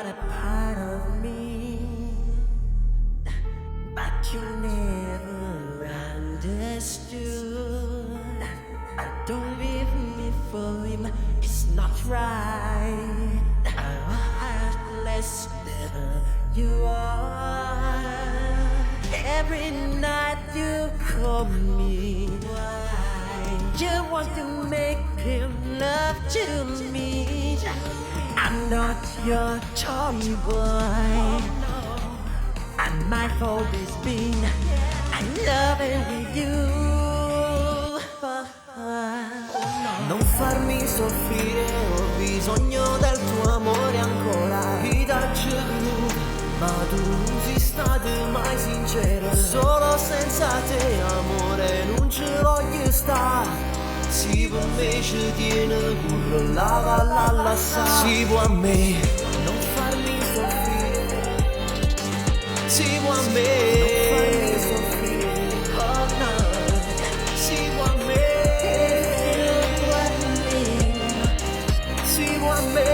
are a part of me, but you never understood. Don't leave me for him, it's not right. I'm heartless than you are. Every night you call me. You want to make him love to me. I'm not your toy boy. And my fault has been I'm loving with you. Non farmi soffrire, ho bisogno del tuo amore ancora. Darci blu, ma tu sei stato mai sincero. Solo senza te amore non ci voglio sta. Si può me ci tiene curro la valla sa. Si può a me non farmi soffrire. Si può a me non farmi soffrire. Oh no. Si può a me. Si può a me.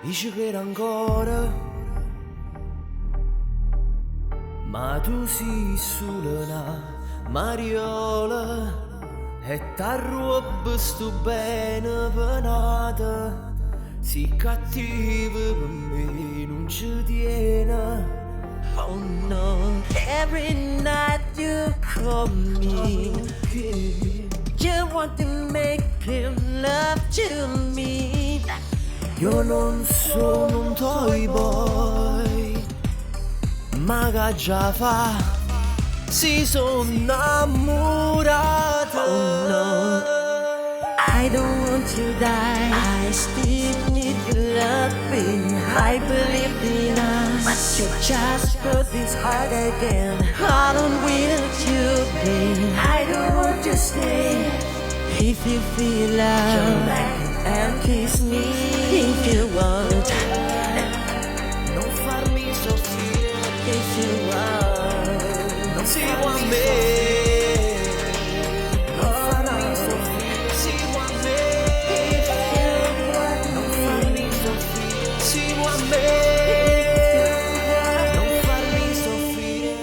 Dici che era ancora, ma tu sei solo una mariola e t'arruobi sto bene penata. Sei cattiva per me, non ci tiene. Oh no, every night you call me. You want to make him love to me. Io non sono un toy boy, ma che già fa, si sono innamorata. Oh no, I don't want to die. I still need your loving. I believe in us, but you just put this heart again. I don't want you be. I don't want to stay. If you feel love, come back and kiss me if you want. Non farmi soffrire If you want. non si può a me. Non farmi soffrire si può a me. Non farmi soffrire si può a me. Non farmi soffrire.